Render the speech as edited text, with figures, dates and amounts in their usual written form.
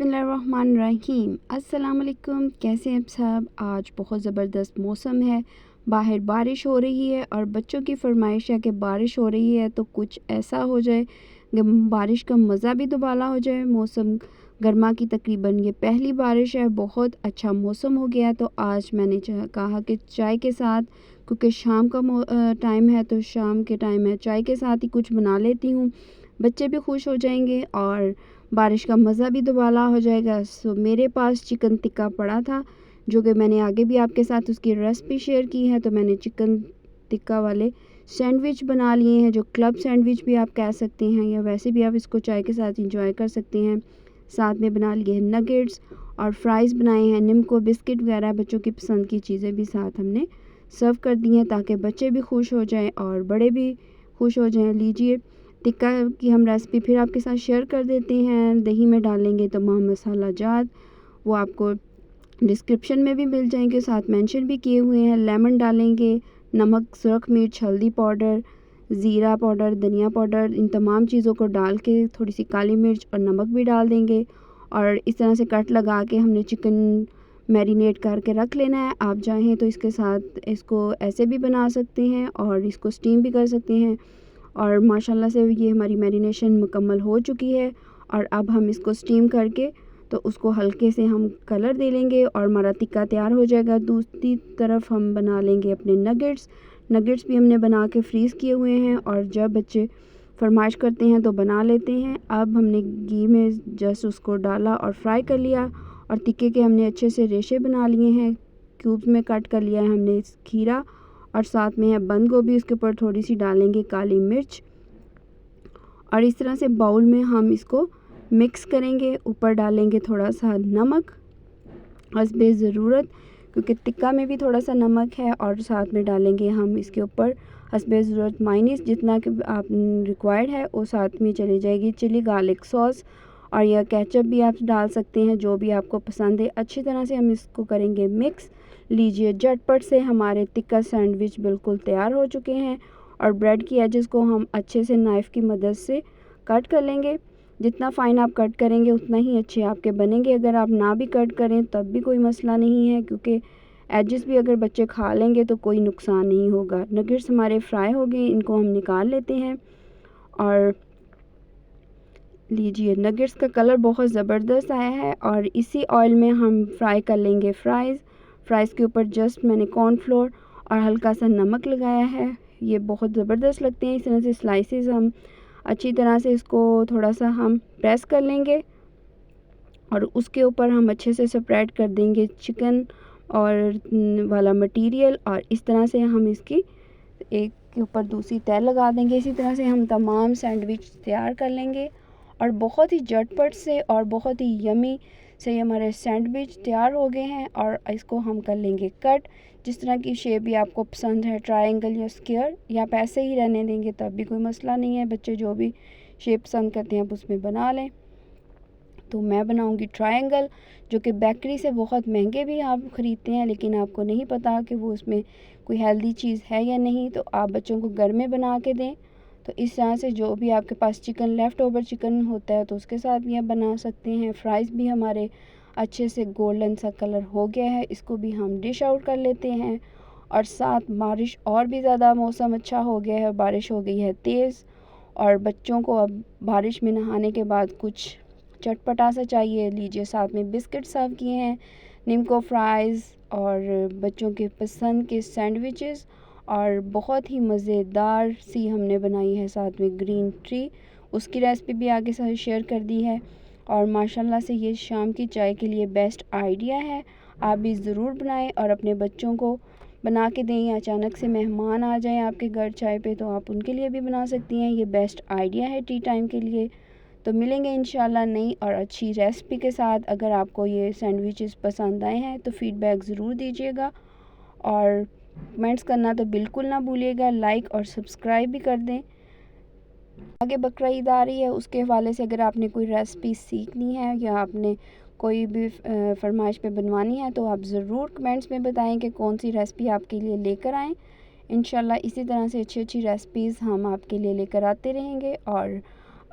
बिस्मिल्लाहिर्रहमानिर्रहीम। अस्सलाम वालेकुम। कैसे हैं आप सब? आज बहुत ज़बरदस्त मौसम है, बाहर बारिश हो रही है और बच्चों की फरमाइश है कि बारिश हो रही है तो कुछ ऐसा हो जाए कि बारिश का मज़ा भी दुबाला हो जाए। मौसम गर्मा की तकरीबन ये पहली बारिश है, बहुत अच्छा मौसम हो गया है। तो आज मैंने कहा कि चाय के साथ, क्योंकि शाम का टाइम है तो शाम के टाइम है, चाय के साथ ही कुछ बना लेती हूँ। बच्चे भी खुश हो जाएंगे और बारिश का मज़ा भी दुबाला हो जाएगा। सो मेरे पास चिकन टिक्का पड़ा था, जो कि मैंने आगे भी आपके साथ उसकी रेसिपी शेयर की है। तो मैंने चिकन टिक्का वाले सैंडविच बना लिए हैं, जो क्लब सैंडविच भी आप कह सकते हैं, या वैसे भी आप इसको चाय के साथ इंजॉय कर सकते हैं। साथ में बना लिए हैं नगेट्स और फ्राइज़ बनाए हैं, निम्को बिस्किट वगैरह बच्चों की पसंद की चीज़ें भी साथ हमने सर्व कर दी हैं, ताकि बच्चे भी खुश हो जाएं और बड़े भी खुश हो जाएं। लीजिए, टिक्का की हम रेसिपी फिर आपके साथ शेयर कर देते हैं। दही में डालेंगे तमाम मसाला जात, वो आपको डिस्क्रिप्शन में भी मिल जाएंगे, साथ मेंशन भी किए हुए हैं। लेमन डालेंगे, नमक, सुरख मिर्च, हल्दी पाउडर, ज़ीरा पाउडर, धनिया पाउडर, इन तमाम चीज़ों को डाल के थोड़ी सी काली मिर्च और नमक भी डाल देंगे और इस तरह से कट लगा के हमने चिकन मैरिनेट करके रख लेना है। आप चाहें तो इसके साथ इसको ऐसे भी बना सकते हैं और इसको स्टीम भी कर सकते हैं। और माशाल्लाह से ये हमारी मैरिनेशन मुकम्मल हो चुकी है और अब हम इसको स्टीम करके तो उसको हल्के से हम कलर दे लेंगे और हमारा टिक्का तैयार हो जाएगा। दूसरी तरफ हम बना लेंगे अपने नगेट्स भी हमने बना के फ्रीज़ किए हुए हैं और जब बच्चे फरमाइश करते हैं तो बना लेते हैं। अब हमने घी में जस्ट उसको डाला और फ्राई कर लिया और टिक्के के हमने अच्छे से रेशे बना लिए हैं, क्यूब्स में कट कर लिया है हमने खीरा और साथ में है बंद गोभी, उसके ऊपर थोड़ी सी डालेंगे काली मिर्च और इस तरह से बाउल में हम इसको मिक्स करेंगे। ऊपर डालेंगे थोड़ा सा नमक हस्बे ज़रूरत, क्योंकि टिक्का में भी थोड़ा सा नमक है, और साथ में डालेंगे हम इसके ऊपर हस्बे ज़रूरत मायोनीज़, जितना कि आप रिक्वायर्ड है वो साथ में चली जाएगी। चिली गार्लिक सॉस और या केचप भी आप डाल सकते हैं, जो भी आपको पसंद है। अच्छी तरह से हम इसको करेंगे मिक्स। लीजिए, झटपट से हमारे टिक्का सैंडविच बिल्कुल तैयार हो चुके हैं और ब्रेड की एजेस को हम अच्छे से नाइफ़ की मदद से कट कर लेंगे। जितना फ़ाइन आप कट करेंगे उतना ही अच्छे आपके बनेंगे। अगर आप ना भी कट करें तब भी कोई मसला नहीं है, क्योंकि एजेस भी अगर बच्चे खा लेंगे तो कोई नुकसान नहीं होगा। नगेट्स हमारे फ्राई हो गए, इनको हम निकाल लेते हैं और लीजिए, नगेट्स का कलर बहुत ज़बरदस्त आया है और इसी ऑयल में हम फ्राई कर लेंगे फ्राइज़ के ऊपर जस्ट मैंने कॉर्नफ्लोर और हल्का सा नमक लगाया है। ये बहुत ज़बरदस्त लगते हैं। इस तरह से स्लाइसेस हम अच्छी तरह से इसको थोड़ा सा हम प्रेस कर लेंगे और उसके ऊपर हम अच्छे से स्प्रेड कर देंगे चिकन और वाला मटेरियल, और इस तरह से हम इसकी एक के ऊपर दूसरी तय लगा देंगे। इसी तरह से हम तमाम सैंडविच तैयार कर लेंगे और बहुत ही झटपट से और बहुत ही यमी से हमारे सैंडविच तैयार हो गए हैं। और इसको हम कर लेंगे कट, जिस तरह की शेप भी आपको पसंद है, ट्रायंगल या स्क्वायर, या आप ऐसे ही रहने देंगे तब भी कोई मसला नहीं है। बच्चे जो भी शेप पसंद करते हैं आप उसमें बना लें। तो मैं बनाऊंगी ट्रायंगल, जो कि बेकरी से बहुत महंगे भी आप ख़रीदते हैं, लेकिन आपको नहीं पता कि वो उसमें कोई हेल्दी चीज़ है या नहीं, तो आप बच्चों को घर में बना के दें। तो इस तरह से जो भी आपके पास चिकन लेफ़्ट ओवर चिकन होता है तो उसके साथ भी आप बना सकते हैं। फ्राइज़ भी हमारे अच्छे से गोल्डन सा कलर हो गया है, इसको भी हम डिश आउट कर लेते हैं। और साथ बारिश और भी ज़्यादा मौसम अच्छा हो गया है, बारिश हो गई है तेज़ और बच्चों को अब बारिश में नहाने के बाद कुछ चटपटा सा चाहिए। लीजिए, साथ में बिस्किट सर्व किए हैं, निम्को फ्राइज़ और बच्चों के पसंद के सैंडविचेस, और बहुत ही मज़ेदार सी हमने बनाई है साथ में ग्रीन टी, उसकी रेसिपी भी आगे साथ शेयर कर दी है। और माशाल्लाह से ये शाम की चाय के लिए बेस्ट आइडिया है। आप भी ज़रूर बनाएं और अपने बच्चों को बना के दें, या अचानक से मेहमान आ जाएं आपके घर चाय पे तो आप उनके लिए भी बना सकती हैं। ये बेस्ट आइडिया है टी टाइम के लिए। तो मिलेंगे इंशाल्लाह नई और अच्छी रेसिपी के साथ। अगर आपको ये सैंडविचेस पसंद आए हैं तो फ़ीडबैक ज़रूर दीजिएगा और कमेंट्स करना तो बिल्कुल ना भूलिएगा। लाइक और सब्सक्राइब भी कर दें। आगे बकरा ईद आ रही है, उसके हवाले से अगर आपने कोई रेसिपी सीखनी है या आपने कोई भी फरमाइश पे बनवानी है तो आप ज़रूर कमेंट्स में बताएं कि कौन सी रेसिपी आपके लिए लेकर आएँ। इंशाल्लाह इसी तरह से अच्छी अच्छी रेसिपीज़ हम आपके लिए लेकर आते रहेंगे। और